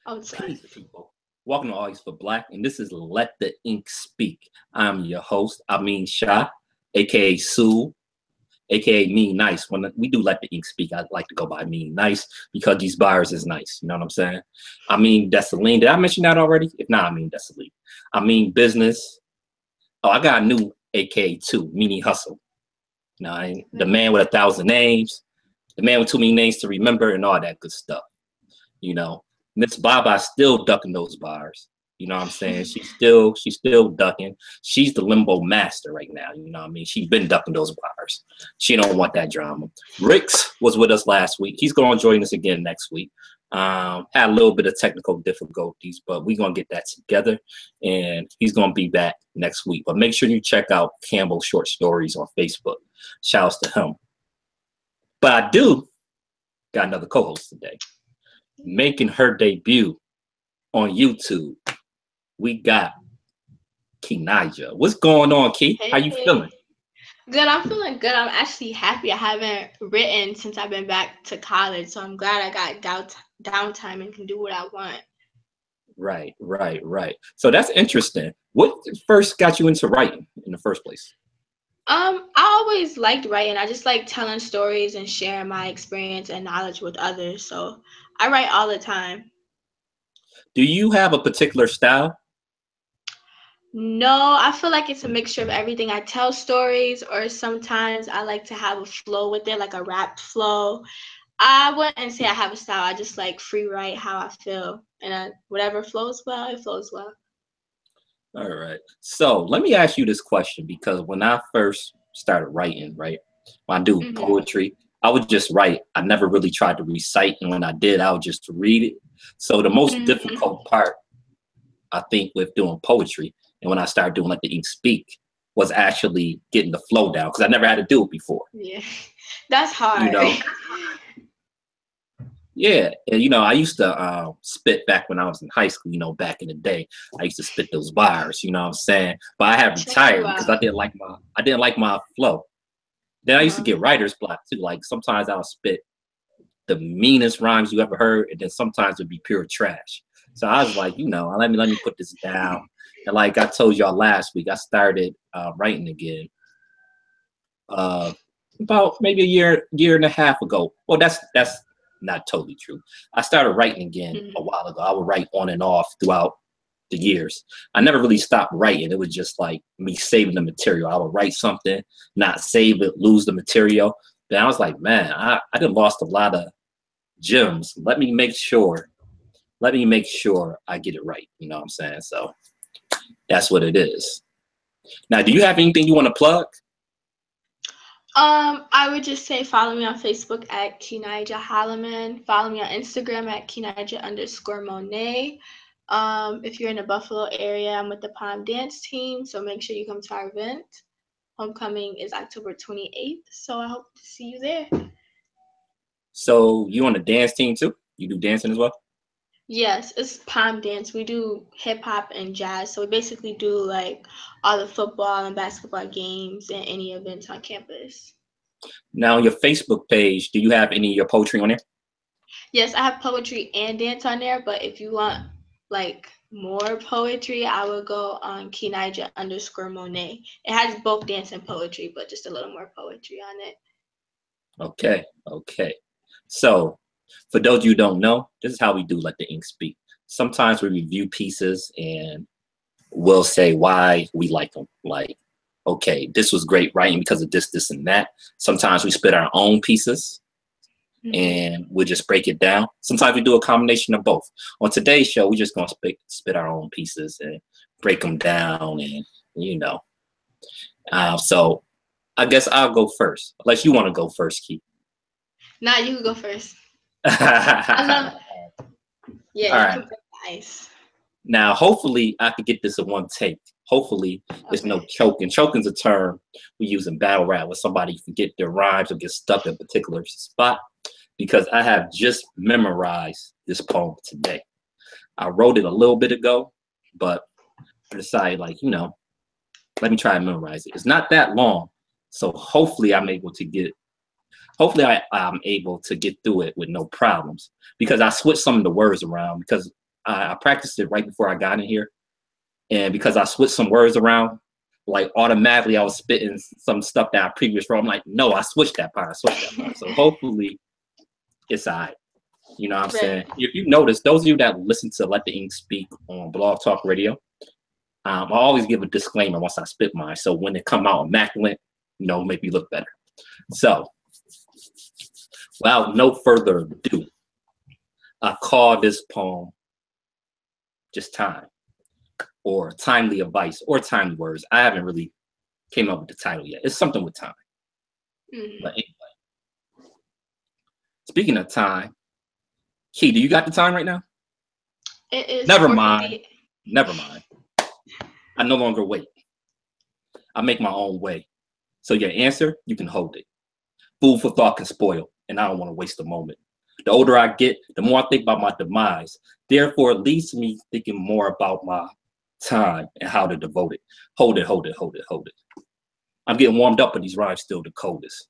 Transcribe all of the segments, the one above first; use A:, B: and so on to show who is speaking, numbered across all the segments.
A: outside.
B: Peace, people. Welcome to Always for Black, and this is Let the Ink Speak. I'm your host, Amin Shah, aka Sool, aka Mean Nice. When we do Let the Ink Speak, I like to go by Mean Nice because these bars is nice. You know what I'm saying? I mean Dessalines. Did I mention that already? If not, I mean Dessalines. I mean business. Oh, I got a new aka too, Meanie Hustle. You know, the man with 1,000 names, the man with too many names to remember, and all that good stuff. You know, Miss Baba still ducking those bars. You know what I'm saying? She's still ducking. She's the limbo master right now. You know what I mean? She's been ducking those bars. She don't want that drama. Rix was with us last week. He's going to join us again next week. Had a little bit of technical difficulties, but we're going to get that together, and he's going to be back next week. But make sure you check out Campbell Short Stories on Facebook. Shouts to him. But I do got another co-host today. Making her debut on YouTube, we got Ke-Najah. What's going on, Ke? How you feeling?
A: Good, I'm feeling good. I'm actually happy. I haven't written since I've been back to college, so I'm glad I got downtime and can do what I want.
B: Right. So that's interesting. What first got you into writing in the first place?
A: I always liked writing. I just like telling stories and sharing my experience and knowledge with others. So I write all the time.
B: Do you have a particular style?
A: No, I feel like it's a mixture of everything. I tell stories, or sometimes I like to have a flow with it, like a rap flow. I wouldn't say I have a style. I just like free write how I feel, and whatever flows well, it flows well.
B: All right. So let me ask you this question, because when I first started writing, right, when I do poetry, I would just write. I never really tried to recite, and when I did, I would just read it. So the most difficult part, I think, with doing poetry, and when I started doing Let the Ink Speak, was actually getting the flow down, because I never had to do it before.
A: Yeah, that's hard.
B: You know. Yeah, and I used to spit back when I was in high school. Back in the day, I used to spit those bars. You know what I'm saying? But I have retired because I didn't like my flow. Then I used to get writer's block too. Like sometimes I'll spit the meanest rhymes you ever heard, and then sometimes it'd be pure trash. So I was like, let me put this down. And like I told y'all last week, I started writing again about maybe year and a half ago. Well, that's not totally true. I started writing again a while ago. I would write on and off throughout the years. I never really stopped writing. It was just like me saving the material. I would write something, not save it, lose the material. Then I was like, man, I done lost a lot of gems. Let me make sure I get it right. You know what I'm saying? So that's what it is. Now, do you have anything you want to plug?
A: I would just say follow me on Facebook at Ke-Najah Holloman. Follow me on Instagram at Ke-Najah_Monet. If you're in the Buffalo area, I'm with the Palm Dance team, so make sure you come to our event. Homecoming is October 28th, so I hope to see you there.
B: So you on the dance team too? You do dancing as well?
A: Yes, it's Palm Dance. We do hip hop and jazz, so we basically do like all the football and basketball games and any events on campus.
B: Now, on your Facebook page, do you have any of your poetry on there?
A: Yes, I have poetry and dance on there, but if you want like more poetry, I would go on Ke-Najah_Monet. It has both dance and poetry, but just a little more poetry on it.
B: Okay. So, for those of you who don't know, this is how we do Let the Ink Speak. Sometimes we review pieces and we'll say why we like them. Like, okay, this was great writing because of this, and that. Sometimes we spit our own pieces and we'll just break it down. Sometimes we do a combination of both. On today's show, we're just going to spit our own pieces and break them down, and so I guess I'll go first, unless you want to go first, Keith.
A: Nah, you can go first. I love it. Yeah, all right. Nice.
B: Now, hopefully, I could get this in one take. Hopefully, there's no choking. Choking's a term we use in battle rap when somebody forget their rhymes or get stuck in a particular spot, because I have just memorized this poem today. I wrote it a little bit ago, but I decided, let me try and memorize it. It's not that long, so hopefully I'm able to get through it with no problems, because I switched some of the words around, because I practiced it right before I got in here, and because I switched some words around, like automatically I was spitting some stuff that I previously wrote. I'm like, no, I switched that part. I switched that part. So hopefully it's all right. You know what I'm saying? If you notice, those of you that listen to Let the Ink Speak on Blog Talk Radio, I always give a disclaimer once I spit mine. So when it come out immaculate, make me look better. So without no further ado, I call this poem just time, or timely advice, or timely words. I haven't really came up with the title yet. It's something with time. But anyway, speaking of time, Key, do you got the time right now?
A: It is.
B: Never mind. Never mind. I no longer wait. I make my own way. So your answer, you can hold it. Food for thought can spoil, and I don't want to waste a moment. The older I get, the more I think about my demise. Therefore, it leads to me thinking more about my time and how to devote it. Hold it, hold it, hold it, hold it. I'm getting warmed up, but these rhymes still the coldest.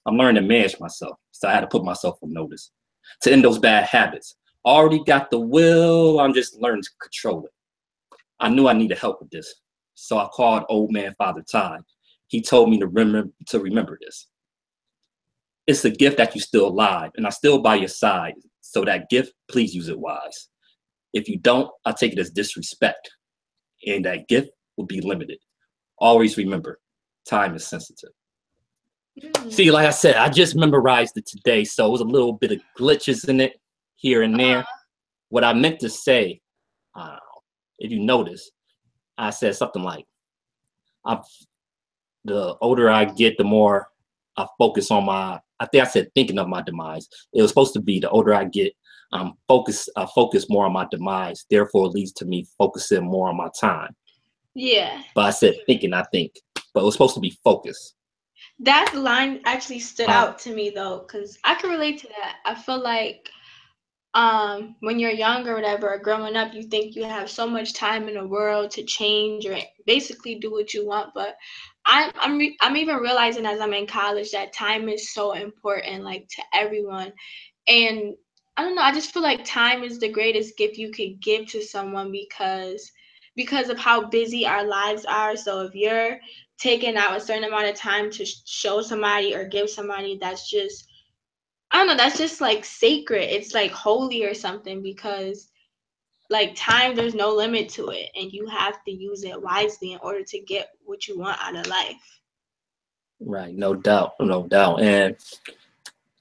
B: I'm learning to manage myself, so I had to put myself on notice. To end those bad habits. Already got the will, I'm just learning to control it. I knew I needed help with this, so I called old man Father Time. He told me to remember this. It's a gift that you're still alive, and I'm still by your side. So that gift, please use it wise. If you don't, I'll take it as disrespect, and that gift will be limited. Always remember, time is sensitive. See, like I said, I just memorized it today, so it was a little bit of glitches in it here and there. What I meant to say, if you notice, I said something like, the older I get, the more I focus on I think I said thinking of my demise. It was supposed to be the older I get, I focus more on my demise. Therefore, it leads to me focusing more on my time.
A: Yeah.
B: But I said thinking, I think. But it was supposed to be focus.
A: That line actually stood out to me, though, because I can relate to that. I feel like when you're young or whatever, or growing up, you think you have so much time in the world to change or basically do what you want. But I'm even realizing as I'm in college that time is so important, like, to everyone. And I don't know, I just feel like time is the greatest gift you could give to someone because of how busy our lives are. So if you're taking out a certain amount of time to show somebody or give somebody, that's just, I don't know, that's just like sacred. It's like holy or something, because like time, there's no limit to it, and you have to use it wisely in order to get what you want out of life.
B: Right, no doubt, no doubt. And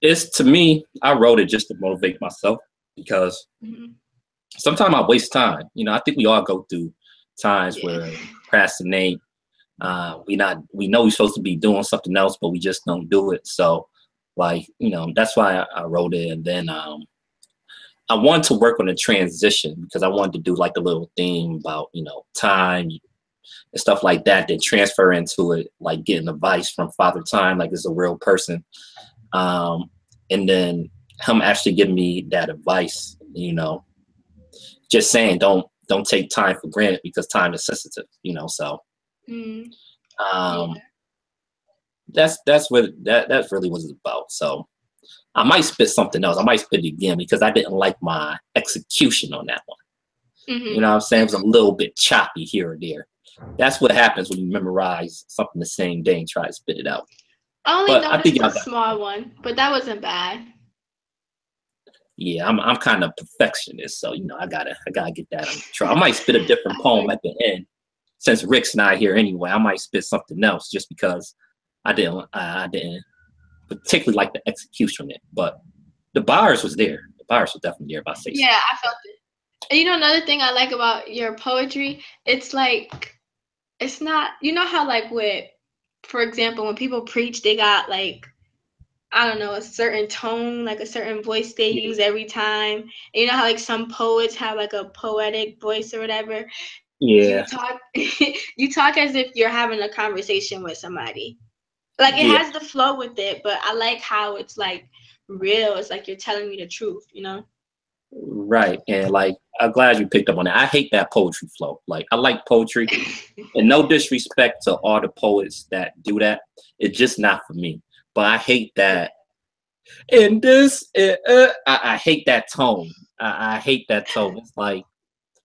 B: it's, to me, I wrote it just to motivate myself, because sometimes I waste time. I think we all go through times where we procrastinate. We know we're supposed to be doing something else, but we just don't do it. So, like, that's why I wrote it. And then I wanted to work on the transition, because I wanted to do like a little theme about, time and stuff like that, then transfer into it, like getting advice from Father Time, like it's a real person. And then him actually giving me that advice, just saying, don't take time for granted, because time is sensitive, so that's what that's really what it's about. So I might spit something else. I might spit it again, because I didn't like my execution on that one. You know what I'm saying? It was a little bit choppy here or there. That's what happens when you memorize something the same day and try to spit it out.
A: I only noticed a small one, but that wasn't bad.
B: Yeah, I'm kind of perfectionist, so I gotta get that on control. I might spit a different poem at the end, since Rick's not here anyway. I might spit something else, just because I didn't particularly like the execution on it, but the bars was there. The bars were definitely there, if I say so.
A: Yeah, I felt it. And another thing I like about your poetry, it's like, it's not, how like with, for example, when people preach, they got like, I don't know, a certain tone, like a certain voice they use every time. And you know how like some poets have like a poetic voice or whatever?
B: Yeah.
A: You talk as if you're having a conversation with somebody. Like, it has the flow with it, but I like how it's like real. It's like you're telling me the truth,
B: Right. And like, I'm glad you picked up on that. I hate that poetry flow. Like, I like poetry, and no disrespect to all the poets that do that. It's just not for me. But I hate that. In this, I hate that tone. I hate that tone. It's like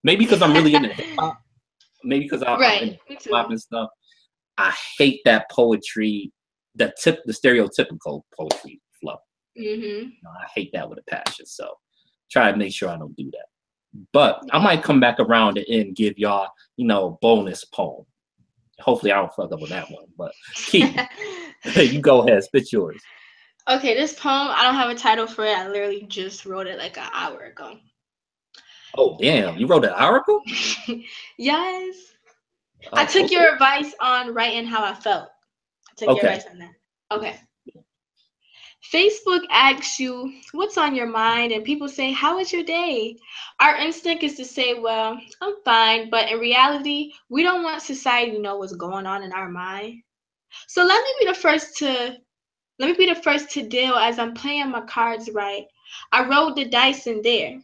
B: maybe because I'm really into hip hop. Maybe because I'm into
A: Right. Me
B: hip hop
A: too.
B: and stuff. I hate that poetry, the stereotypical poetry flow.
A: Mhm.
B: I hate that with a passion. So try to make sure I don't do that. But I
A: Yeah.
B: might come back around and give y'all, bonus poem. Hopefully I don't fuck up on that one. But Key, you go ahead, spit yours.
A: Okay, this poem, I don't have a title for it. I literally just wrote it like an hour ago.
B: Oh damn, you wrote an article?
A: Yes. I
B: Oh,
A: took
B: okay.
A: your advice on writing how I felt. I took your
B: Okay.
A: advice on that. Okay. Facebook asks you what's on your mind, and people say, how was your day? Our instinct is to say, well, I'm fine, but in reality, we don't want society to know what's going on in our mind. So let me be the first to deal as I'm playing my cards right. I rolled the dice in there.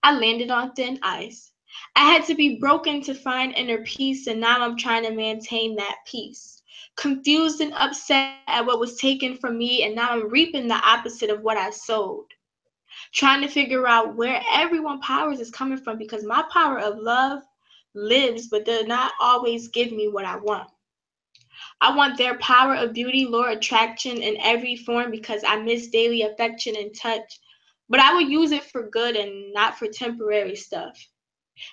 A: I landed on thin ice. I had to be broken to find inner peace, and now I'm trying to maintain that peace. Confused and upset at what was taken from me, and now I'm reaping the opposite of what I sowed. Trying to figure out where everyone powers is coming from because my power of love lives but does not always give me what I want. I want their power of beauty, lure, attraction in every form because I miss daily affection and touch. But I will use it for good and not for temporary stuff.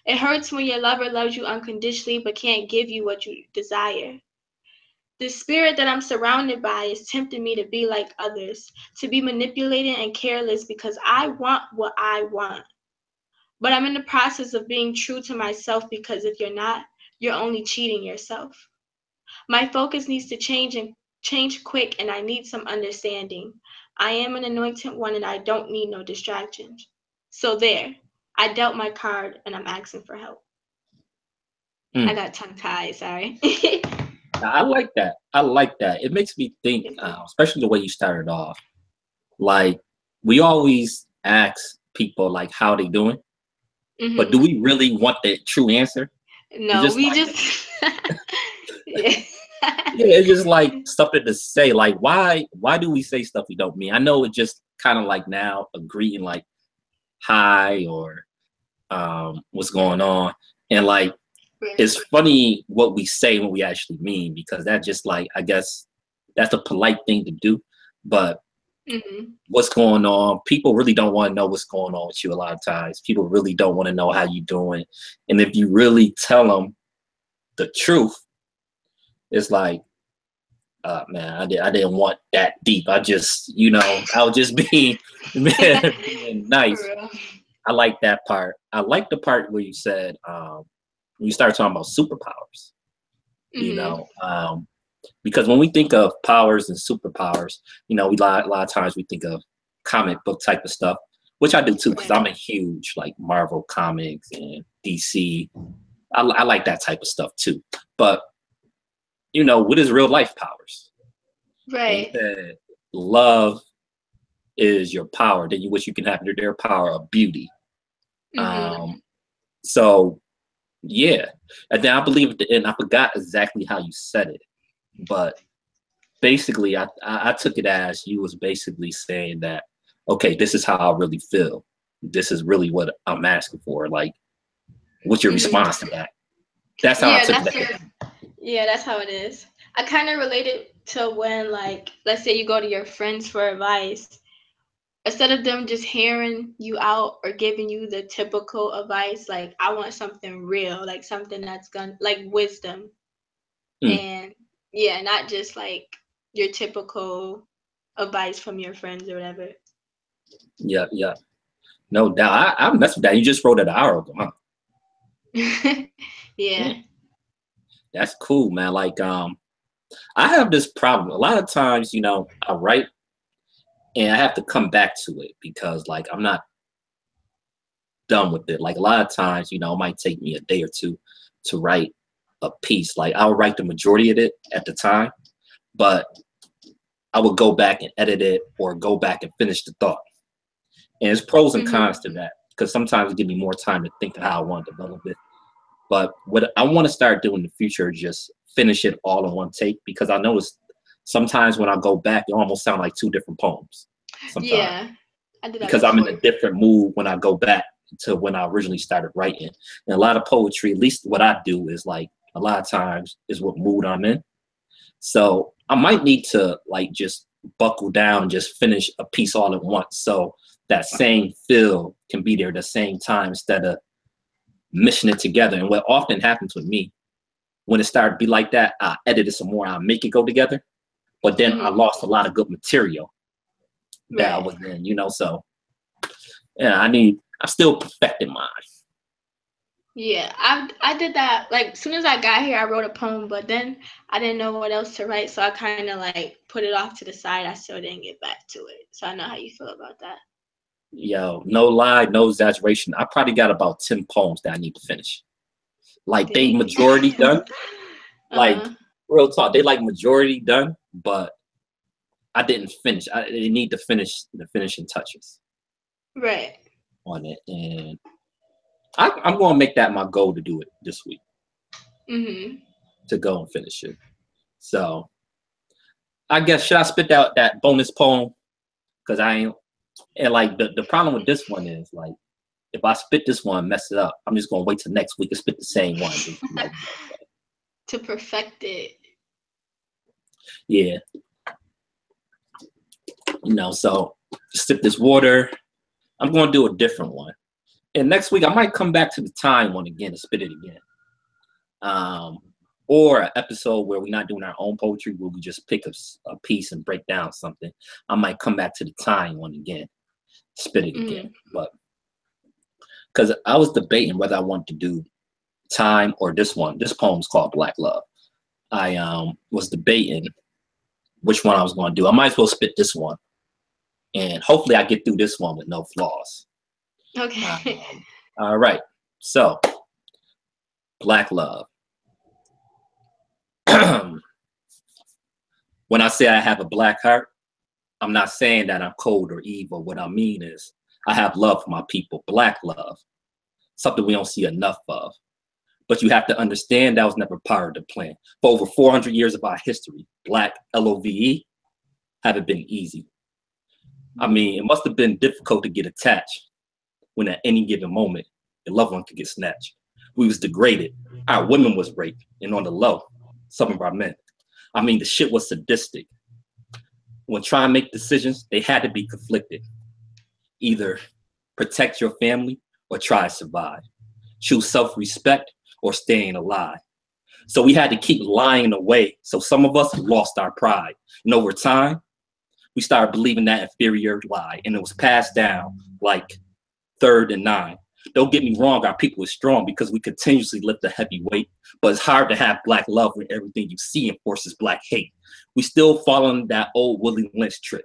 A: It hurts when your lover loves you unconditionally but can't give you what you desire. The spirit that I'm surrounded by is tempting me to be like others, to be manipulated and careless because I want what I want. But I'm in the process of being true to myself because if you're not, you're only cheating yourself. My focus needs to change quick, and I need some understanding. I am an anointed one and I don't need no distractions. So there, I dealt my card and I'm asking for help. I
B: Mm.
A: got tongue tied, sorry.
B: I like that. I like that. It makes me think, especially the way you started off. Like we always ask people like how they doing, but do
A: Hmm.
B: we really want the true answer? It's
A: No,
B: just
A: we
B: like
A: just yeah.
B: yeah, it's just like something to say. Like why do we say stuff we don't mean? I know it's just kind of like now agreeing like hi or what's going on, and like
A: Right.
B: it's funny what we say when we actually mean because that just like I guess that's a polite thing to do, but
A: Hmm.
B: what's going on. People really don't want to know what's going on with you a lot of times. People really don't want to know how you're doing. And if you really tell them the truth, it's like, man, I didn't want that deep. I just, I was just being, being
A: For
B: nice.
A: real.
B: I like that part. I like the part where you said, when you start talking about superpowers, you
A: Hmm.
B: know, because when we think of powers and superpowers, a lot of times we think of comic book type of stuff, which I do too, because
A: Right.
B: I'm a huge like Marvel comics and DC. I like that type of stuff too. But what is real life powers? And you
A: Right.
B: said love is your power. Then you wish you can have their power of beauty.
A: Hmm.
B: Um, so yeah, and then I believe at the end, I forgot exactly how you said it, but basically I took it as you was basically saying that, okay, this is how I really feel. This is really what I'm asking for. Like, what's your
A: Hmm.
B: response to that? That's how I
A: Yeah,
B: took
A: that's
B: that.
A: it. Yeah, that's how it is. I kind of relate it to when, like, let's say you go to your friends for advice. Instead of them just hearing you out or giving you the typical advice, like, I want something real, like something that's gonna, like, wisdom.
B: Mm,
A: And yeah, not just like your typical advice from your friends or whatever.
B: yeah, yeah. No doubt. I messed with that. You just wrote it an hour ago, huh?
A: Yeah.
B: Yeah. That's cool, man. Like, I have this problem. A lot of times, I write and I have to come back to it because like I'm not done with it. Like a lot of times, it might take me a day or two to write a piece. Like I'll write the majority of it at the time, but I would go back and edit it or go back and finish the thought. And there's pros and
A: Hmm.
B: cons to that because sometimes it gives me more time to think of how I want to develop it. But what I want to start doing in the future is just finish it all in one take because I notice sometimes when I go back, it almost sounds like two different poems sometimes.
A: Yeah. I did that
B: because I'm in a
A: before.
B: different mood when I go back to when I originally started writing. And a lot of poetry, at least what I do, is like a lot of times is what mood I'm in. So I might need to like just buckle down and just finish a piece all at once. So that same feel can be there at the same time instead of mishing it together. And what often happens with me, when it started to be like that, I edit it some more, I make it go together. But then I lost a lot of good material that I
A: Right.
B: was in, you know. So yeah, I'm still perfecting mine.
A: Yeah, I did that. Like, as soon as I got here, I wrote a poem, but then I didn't know what else to write, so I kind of like put it off to the side. I still didn't get back to it, so I know how you feel about that.
B: Yo, no lie, no exaggeration. I probably got about 10 poems that I need to finish. Like they
A: Dang.
B: majority done. Like
A: Uh-huh.
B: real talk, they like majority done, but I didn't finish. They need to finish the finishing touches
A: Right.
B: on it, and I'm going to make that my goal to do it this week,
A: Mhm.
B: to go and finish it. So I guess should I spit out that bonus poem? Because I ain't, and like the problem with this one is like if I spit this one, mess it up, I'm just gonna wait till next week and spit the same one. Just like,
A: To perfect it.
B: yeah, you know. So sip this water. I'm gonna do a different one, and next week I might come back to the time one again and spit it again. Um, or an episode where we're not doing our own poetry, where we just pick a piece and break down something. I might come back to the time one again, spit it again,
A: Mhm.
B: but because I was debating whether I wanted to do time or this one. This poem's called Black Love. I was debating which one I was going to do. I might as well spit this one, and hopefully I get through this one with no flaws.
A: Okay.
B: All right, so Black Love. When I say I have a black heart, I'm not saying that I'm cold or evil. What I mean is I have love for my people, black love, something we don't see enough of. But you have to understand that was never part of the plan. For over 400 years of our history, black, L-O-V-E, haven't been easy. I mean, it must have been difficult to get attached when at any given moment, your loved one could get snatched. We was degraded. Our women was raped, and on the low, some of our men. I mean, the shit was sadistic. When trying to make decisions, they had to be conflicted. Either protect your family or try to survive. Choose self-respect or staying alive. So we had to keep lying away. So some of us lost our pride. And over time, we started believing that inferior lie. And it was passed down like third and nine. Don't get me wrong, our people is strong because we continuously lift a heavy weight. But it's hard to have black love when everything you see enforces black hate. We still following that old Willie Lynch trick.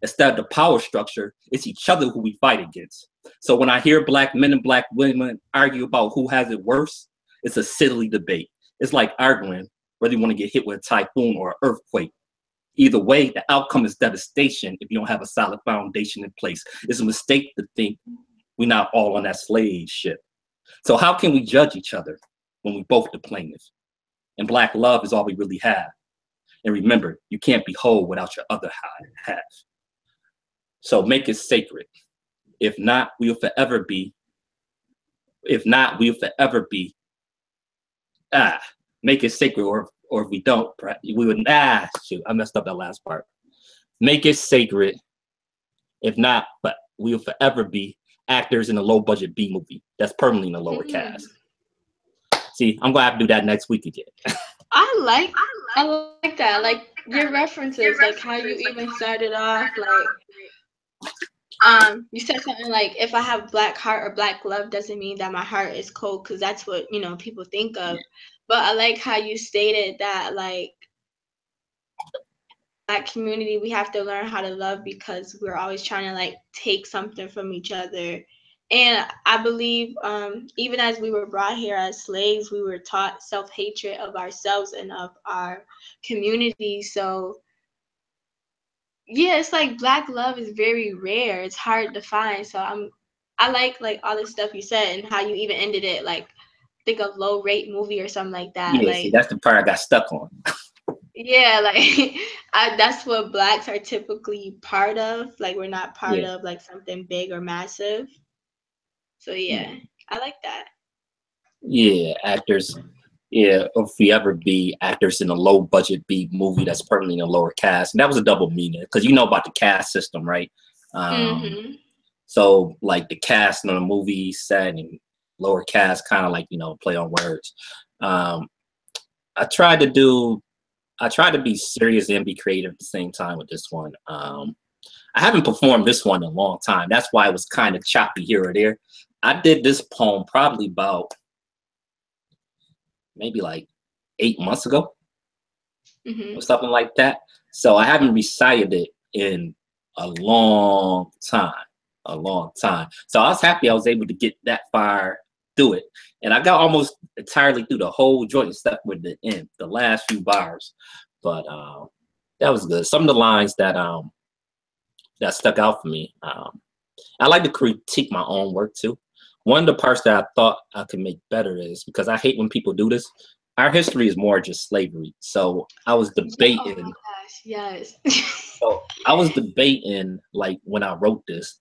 B: Instead of the power structure, it's each other who we fight against. So when I hear black men and black women argue about who has it worse, it's a silly debate. It's like arguing whether you want to get hit with a typhoon or an earthquake. Either way, the outcome is devastation if you don't have a solid foundation in place. It's a mistake to think we're not all on that slave ship. So how can we judge each other when we both the plaintiff? And black love is all we really have. And remember, you can't be whole without your other half. So make it sacred. If not, we'll forever be. If not, we'll forever be. Make it sacred, or if we don't, we would. Shoot, I messed up that last part. Make it sacred. If not, but we'll forever be actors in a low budget B movie that's permanently in a lower cast. See, I'm gonna have to do that next week again.
A: I like that. Like your references, like how you even started off, like you said something like if I have black heart or black love doesn't mean that my heart is cold because that's what, people think of. But I like how you stated that like black community we have to learn how to love because we're always trying to like take something from each other. And I believe even as we were brought here as slaves, we were taught self-hatred of ourselves and of our community. So yeah, it's like black love is very rare. It's hard to find. So I like all the stuff you said and how you even ended it like think of low rate movie or something like that.
B: Yeah, see,
A: Like
B: that's the part I got stuck on.
A: Yeah, like that's what blacks are typically part of. Like we're not part
B: Yeah,
A: of like something big or massive. So
B: yeah,
A: yeah, I like that.
B: yeah. Actors. Yeah, if we ever be actors in a low budget B movie that's permanently in a lower cast, and that was a double meaning because you know about the cast system, right? Um,
A: Mhm.
B: so like the cast in a movie set and lower cast kind of like play on words. Um, I tried to do I tried to be serious and be creative at the same time with this one. I haven't performed this one in a long time. That's why it was kind of choppy here or there. I did this poem probably about maybe like 8 months ago or
A: Mhm.
B: something like that. So I haven't recited it in a long time, a long time. So I was happy I was able to get that far through it. And I got almost entirely through the whole joint except with the end, the last few bars. But that was good. Some of the lines that stuck out for me. I like to critique my own work too. One of the parts that I thought I could make better is because I hate when people do this. Our history is more just slavery. So I was
A: Yeah, oh my
B: debating.
A: gosh, yes.
B: So I was debating, like when I wrote this,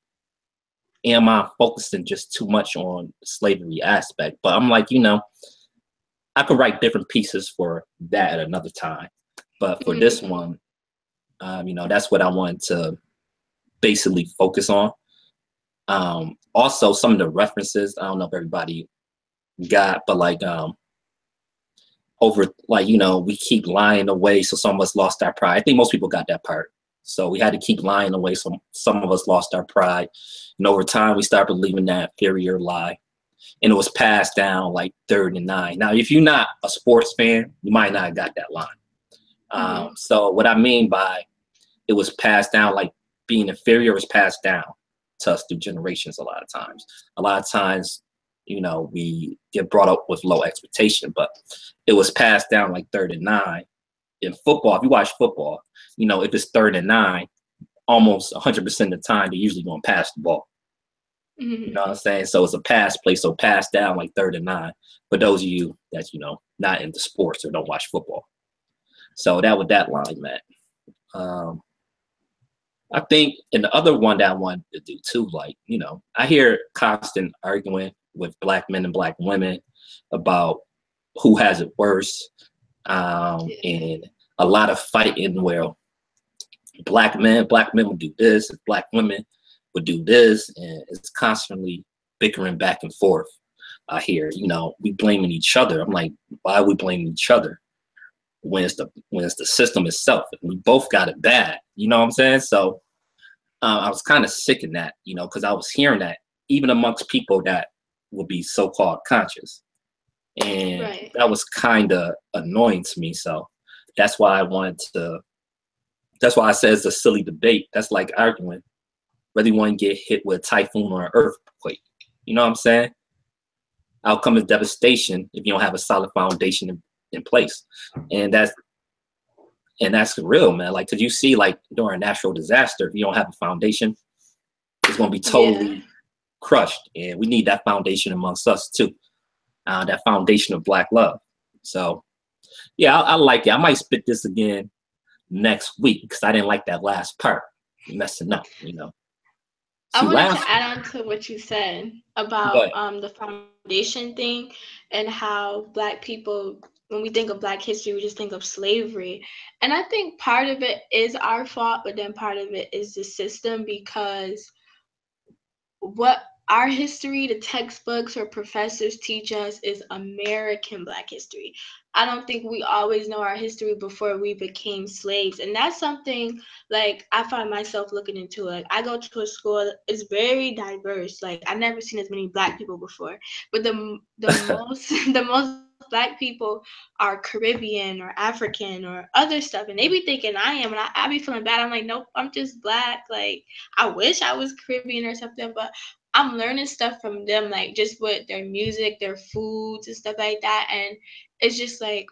B: am I focusing just too much on the slavery aspect? But I'm like, I could write different pieces for that at another time. But for this
A: Mhm.
B: one, that's what I wanted to basically focus on. Also, some of the references, I don't know if everybody got, but like over, like, we keep lying away, so some of us lost our pride. I think most people got that part. So we had to keep lying away, so some of us lost our pride. And over time, we started believing that inferior lie. And it was passed down like third and nine. Now, if you're not a sports fan, you might not have got that line.
A: Mhm.
B: So what I mean by it was passed down, like being inferior was passed down to us through generations a lot of times. A lot of times, we get brought up with low expectation, but it was passed down like third and nine. In football, if you watch football, if it's third and nine, almost 100% of the time, they're usually going to pass the ball. You know
A: Mhm.
B: what I'm saying? So it's a pass play, so pass down like third and nine. For those of you that's, not into sports or don't watch football. So that what that line meant. Um, I think, and the other one that I wanted to do too, like, I hear constant arguing with black men and black women about who has it worse,
A: Yeah.
B: and a lot of fighting where black men would do this, and black women would do this, and it's constantly bickering back and forth. I hear, we blaming each other. I'm like, why are we blaming each other when it's the system itself? We both got it bad. You know what I'm saying? So I was kind of sick in that, because I was hearing that even amongst people that would be so-called conscious, and
A: Right.
B: that was kind of annoying to me. So that's why I wanted to. That's why I said it's a silly debate. That's like arguing whether you want to get hit with a typhoon or an earthquake. You know what I'm saying? Outcome is devastation if you don't have a solid foundation in place, and that's real, man. Like, cause you see, like during a natural disaster, if you don't have a foundation, it's gonna be
A: Yeah.
B: totally crushed, and we need that foundation amongst us too. That foundation of black love. So yeah, I like it. I might spit this again next week because I didn't like that last part. Messing up.
A: I
B: See,
A: wanted to
B: last
A: add on to what you said about
B: but
A: the foundation thing and how black people, when we think of black history, we just think of slavery. And I think part of it is our fault, but then part of it is the system because what our history, the textbooks or professors teach us is American Black history. I don't think we always know our history before we became slaves. And that's something like I find myself looking into. Like I go to a school, it's very diverse. Like I've never seen as many black people before. But the most the most black people are Caribbean or African or other stuff. And they be thinking I am and I be feeling bad. I'm like, nope, I'm just black. Like I wish I was Caribbean or something, but I'm learning stuff from them, like just with their music, their foods, and stuff like that. And it's just like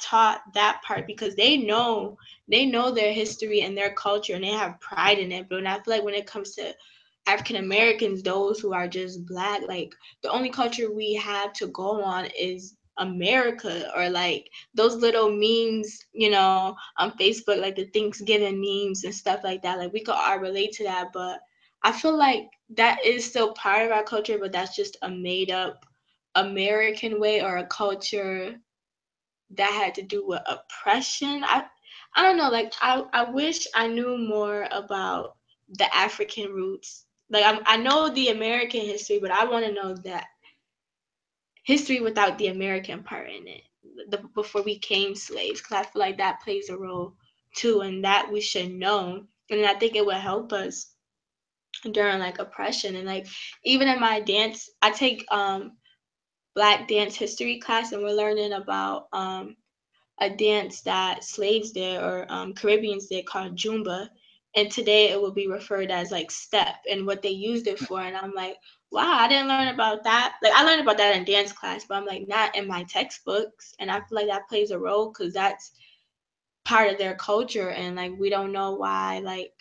A: taught that part because they know their history and their culture and they have pride in it. But when I feel like when it comes to African Americans, those who are just black, like the only culture we have to go on is America, or like those little memes, you know, on Facebook, like the Thanksgiving memes and stuff like that. Like we could all relate to that, but I feel like that is still part of our culture, but that's just a made up American way or a culture that had to do with oppression. I don't know, like I wish I knew more about the African roots. Like I know the American history, but I want to know that history without the American part in it, before we became slaves, because I feel like that plays a role too, and that we should know. And I think it would help us during like oppression. And like even in my dance, I take Black dance history class, and we're learning about a dance that slaves did, or Caribbeans did, called Jumba. And today it will be referred as like step and what they used it for. And I'm like, wow, I didn't learn about that. Like I learned about that in dance class, but I'm like not in my textbooks. And I feel like that plays a role because that's part of their culture. And like we don't know why like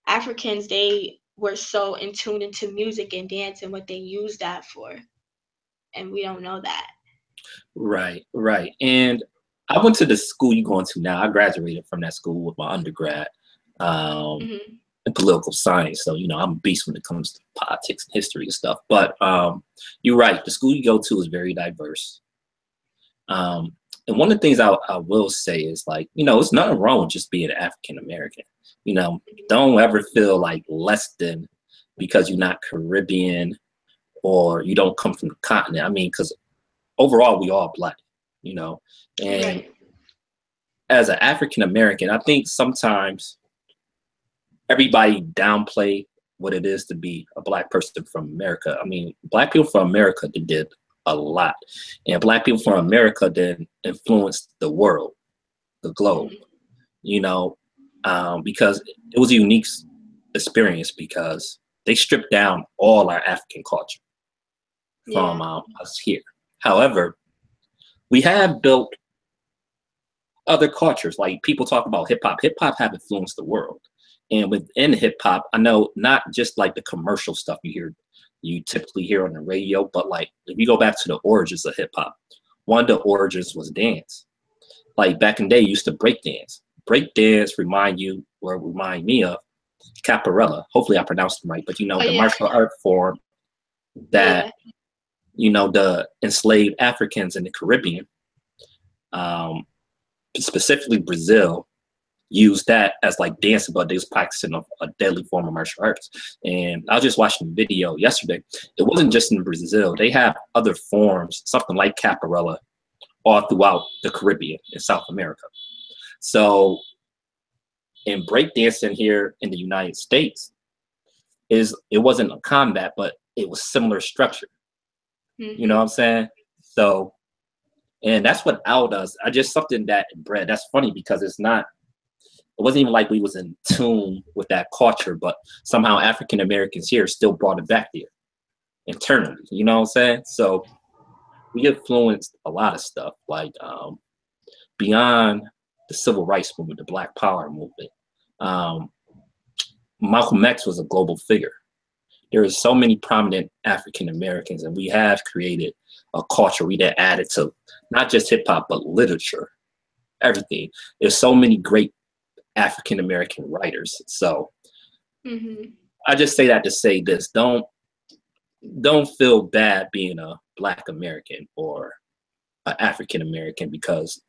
A: Africans, they were so in tune into music and dance and what they used that for. And we don't know that.
B: Right, right. And I went to the school you're going to now. I graduated from that school with my undergrad
A: Hmm.
B: in political science. So, you know, I'm a beast when it comes to politics and history and stuff. But you're right. The school you go to is very diverse. Um, and one of the things I will say is like, you know, it's nothing wrong with just being African American. You know, don't ever feel like less than because you're not Caribbean or you don't come from the continent. I mean, because overall we all black, you know. And
A: Right.
B: as an African American, I think sometimes everybody downplay what it is to be a black person from America. I mean, black people from America they did a lot, and black people from America then influenced the world, the globe.
A: Hmm.
B: You know, because it was a unique experience because they stripped down all our African culture from
A: Yeah.
B: us here. However, we have built other cultures. Like people talk about hip hop. Hip hop have influenced the world. And within hip hop, I know not just like the commercial stuff you typically hear on the radio, but like if you go back to the origins of hip hop, one of the origins was dance. Like back in the day, you used to break dance. Break dance remind me of capoeira. Hopefully I pronounced it right, but you know,
A: Oh
B: the
A: yeah.
B: martial art form that,
A: Yeah.
B: you know, the enslaved Africans in the Caribbean, um, specifically Brazil, used that as like dancing, but they was practicing a deadly form of martial arts. And I was just watching a video yesterday. It wasn't just in Brazil. They have other forms, something like capoeira, all throughout the Caribbean and South America. So in breakdancing here in the United States, it wasn't a combat, but it was similar structure. You know what I'm
A: Hmm.
B: saying? So and that's what OWL does. I just something that bred. That's funny because it wasn't even like we was in tune with that culture, but somehow African Americans here still brought it back there internally. You know what I'm saying? So we influenced a lot of stuff, like beyond the civil rights movement, the Black Power movement. Um, Malcolm X was a global figure. There are so many prominent African Americans, and we have created a culture we that added to not just hip hop but literature, everything. There's so many great African American writers. So
A: Hmm.
B: I just say that to say this: don't feel bad being a Black American or an African American because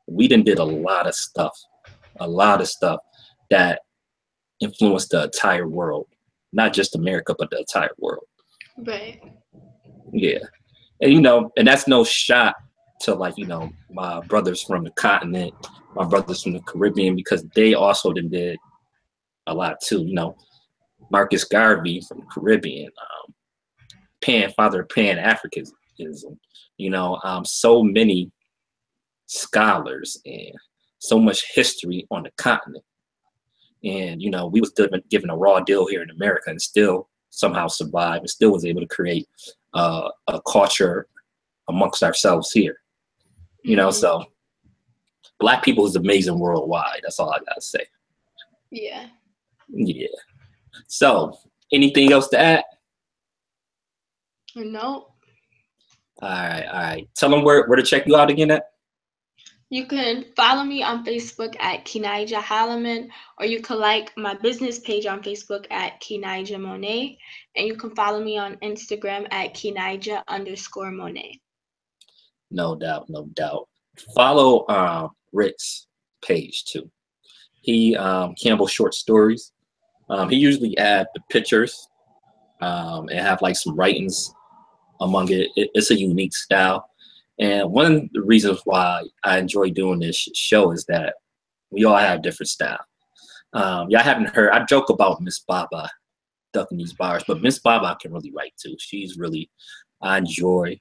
B: we did a lot of stuff that influenced the entire world, not just America but the entire world.
A: Right.
B: Yeah. And you know, and that's no shot to like, you know, my brothers from the continent, my brothers from the Caribbean, because they also did a lot too. You know, Marcus Garvey from the Caribbean, father of Pan Africanism. You know, so many scholars and so much history on the continent. And you know, we was given a raw deal here in America, and still somehow survived, and still was able to create a culture amongst ourselves here. You know,
A: Hmm.
B: so Black people is amazing worldwide. That's all I gotta say.
A: Yeah.
B: Yeah. So, anything else to add?
A: No.
B: All right, all right. Tell them where to check you out again at.
A: You can follow me on Facebook at Ke-Najah Holloman, or you can like my business page on Facebook at Ke-Najah Monet, and you can follow me on Instagram at Ke-Najah_Monet.
B: No doubt, no doubt. Follow Rick's page too. He Campbell short stories. He usually add the pictures and have like some writings among it. It's a unique style. And one of the reasons why I enjoy doing this show is that we all have different style. Y'all haven't heard, I joke about Miss Baba ducking these bars, but Miss Baba can really write too. She's really, I enjoy,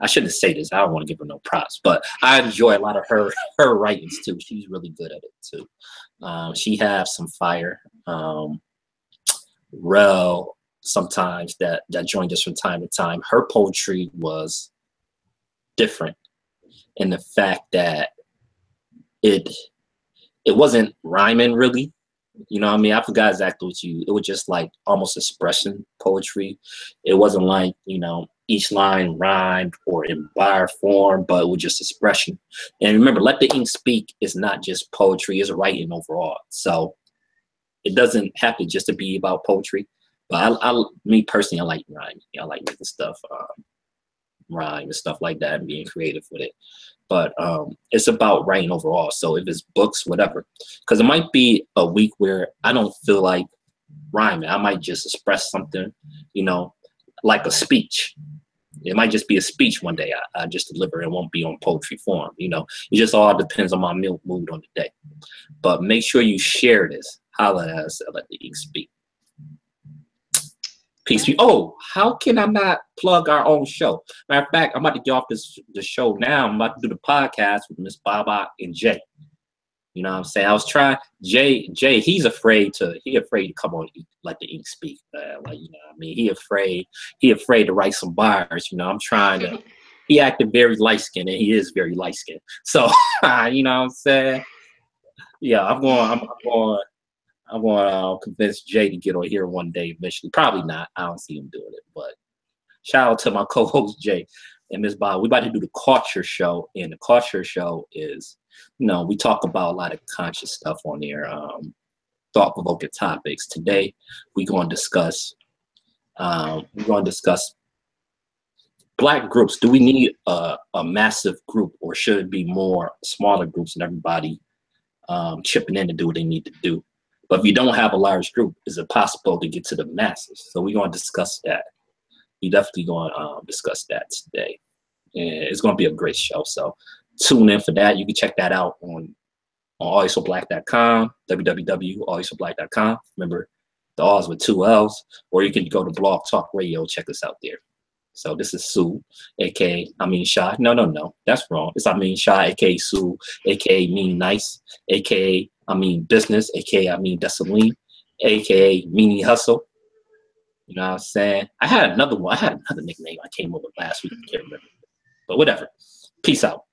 B: I shouldn't say this, I don't want to give her no props, but I enjoy a lot of her writings too. She's really good at it too. She has some fire. Rel sometimes that joined us from time to time. Her poetry was different in the fact that it wasn't rhyming really. You know what I mean? I forgot exactly what it was just like almost expression poetry. It wasn't like, you know, each line rhymed or in bar form, but it was just expression. And remember, Let the Ink Speak is not just poetry, it's writing overall. So it doesn't have to just to be about poetry. But me personally, I like rhyming. I like making stuff rhyme and stuff like that and being creative with it. But it's about writing overall. So if it's books, whatever, because it might be a week where I don't feel like rhyming. I might just express something, you know, like a speech. It might just be a speech one day I just deliver. It won't be on poetry form. You know, it just all depends on my mood on the day. But make sure you share this. Holla at us at Let the Ink Speak. Peace. Oh, how can I not plug our own show? Matter of fact, I'm about to get off the show now. I'm about to do the podcast with Miss Baba and Jay. You know what I'm saying? I was trying Jay, he's afraid to come on Let the Ink Speak. Like, you know what I mean? He afraid to write some bars. You know, I'm trying to he acted very light skinned and he is very light skinned. So you know what I'm saying? Yeah, I'm going to convince Jay to get on here one day eventually. Probably not. I don't see him doing it. But shout out to my co-host Jay and Miss Bob. We about to do the culture show, and the culture show is, you know, we talk about a lot of conscious stuff on there, thought-provoking topics. Today, we're going to discuss Black groups. Do we need a massive group, or should it be more smaller groups and everybody chipping in to do what they need to do? But if you don't have a large group, is it possible to get to the masses? So we're going to discuss that. We definitely going to discuss that today. And it's going to be a great show. So tune in for that. You can check that out on alwayssoblack.com, www.alwayssoblack.com. Remember, the Alls with 2 L's. Or you can go to Blog Talk Radio. Check us out there. So this is Sool, a.k.a. Amin Shah. No. That's wrong. It's Amin Shah, a.k.a. Sool, a.k.a. Mean Nice, a.k.a. Amin Business, a.k.a. Amin Desaline, a.k.a. Meanie Hustle. You know what I'm saying? I had another one. I had another nickname I came up with last week. I can't remember. But whatever. Peace out.